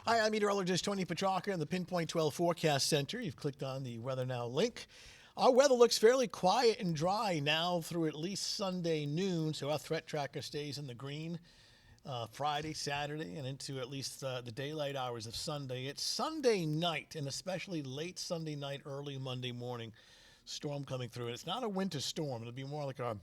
Hi, I'm meteorologist Tony Petrarca in the Pinpoint 12 Forecast Center. You've clicked on the Weather Now link. Our weather looks fairly quiet and dry now through at least Sunday noon, so our threat tracker stays in the green Friday, Saturday, and into at least the daylight hours of Sunday. It's Sunday night, and especially late Sunday night, early Monday morning, storm coming through. And it's not a winter storm. It'll be more like a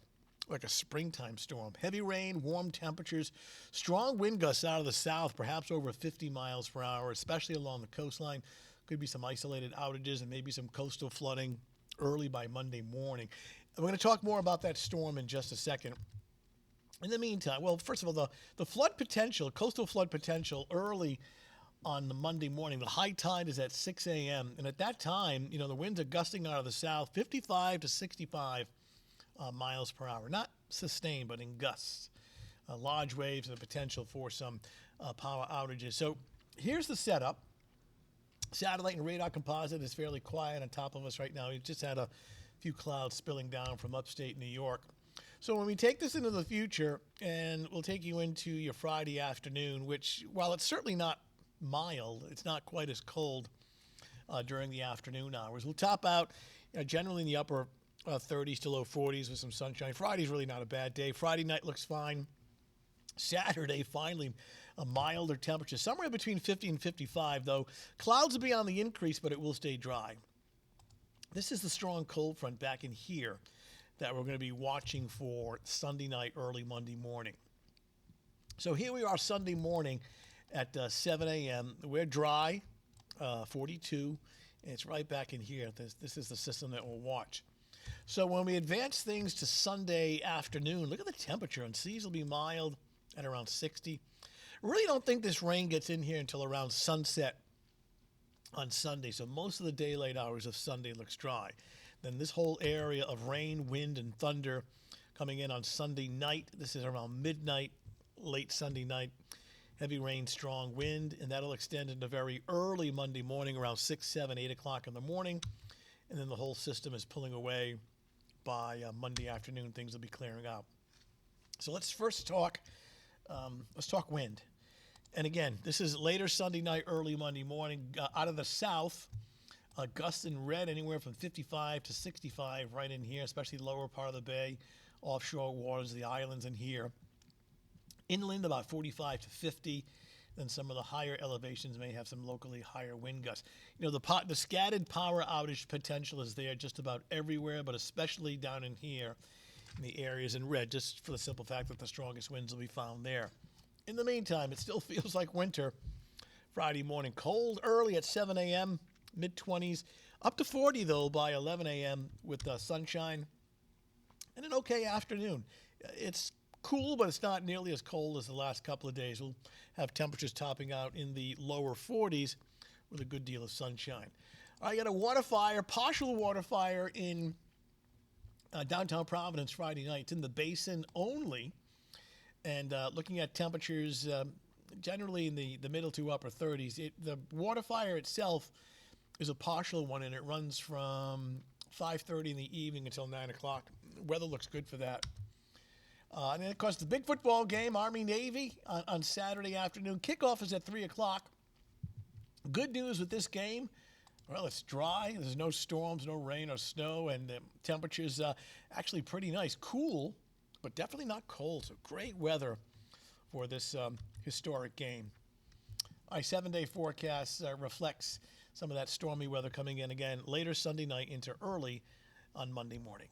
springtime storm. Heavy rain, warm temperatures, strong wind gusts out of the south, perhaps over 50 miles per hour, especially along the coastline. Could be some isolated outages and maybe some coastal flooding early by Monday morning. And we're going to talk more about that storm in just a second. In the meantime, well, first of all, the flood potential, coastal flood potential early on the Monday morning, the high tide is at 6 a.m. And at that time, the winds are gusting out of the south, 55 to 65 miles per hour. Not sustained, but in gusts. Large waves and the potential for some power outages. So here's the setup. Satellite and radar composite is fairly quiet on top of us right now. We've just had a few clouds spilling down from upstate New York. So when we take this into the future, and we'll take you into your Friday afternoon, which, while it's certainly not mild, it's not quite as cold during the afternoon hours. We'll top out generally in the upper 30s to low 40s with some sunshine. Friday's really not a bad day. Friday night looks fine. Saturday, finally, a milder temperature, somewhere between 50 and 55, though. Clouds will be on the increase, but it will stay dry. This is the strong cold front back in here that we're going to be watching for Sunday night, early Monday morning. So here we are Sunday morning at 7 a.m. We're dry, 42, and it's right back in here. This is the system that we'll watch. So when we advance things to Sunday afternoon, look at the temperature, and seas will be mild at around 60. Really don't think this rain gets in here until around sunset on Sunday, so most of the daylight hours of Sunday looks dry. Then this whole area of rain, wind, and thunder coming in on Sunday night. This is around midnight, late Sunday night. Heavy rain, strong wind, and that'll extend into very early Monday morning, around 6, 7, 8 o'clock in the morning. And then the whole system is pulling away by Monday afternoon. Things will be clearing out. So let's first talk wind. And again, this is later Sunday night, early Monday morning. Out of the south, gusts in red anywhere from 55 to 65 right in here, especially the lower part of the bay, offshore waters, the islands in here. Inland about 45 to 50. Then some of the higher elevations may have some locally higher wind gusts. The scattered power outage potential is there just about everywhere, but especially down in here in the areas in red, just for the simple fact that the strongest winds will be found there. In the meantime, it still feels like winter Friday morning. Cold early at 7 a.m., mid-20s, up to 40, though, by 11 a.m. with sunshine, and an okay afternoon. It's cool, but it's not nearly as cold as the last couple of days. We'll have temperatures topping out in the lower 40s with a good deal of sunshine. I got a water fire, partial water fire in downtown Providence Friday night. It's in the basin only, and looking at temperatures generally in the middle to upper 30s. The water fire itself is a partial one, and it runs from 5:30 in the evening until 9 o'clock. Weather looks good for that. And then, of course, the big football game, Army-Navy, on Saturday afternoon. Kickoff is at 3 o'clock. Good news with this game, well, it's dry. There's no storms, no rain or snow, and the temperature's actually pretty nice. Cool, but definitely not cold. So great weather for this historic game. Our 7-day forecast reflects some of that stormy weather coming in again later Sunday night into early on Monday morning.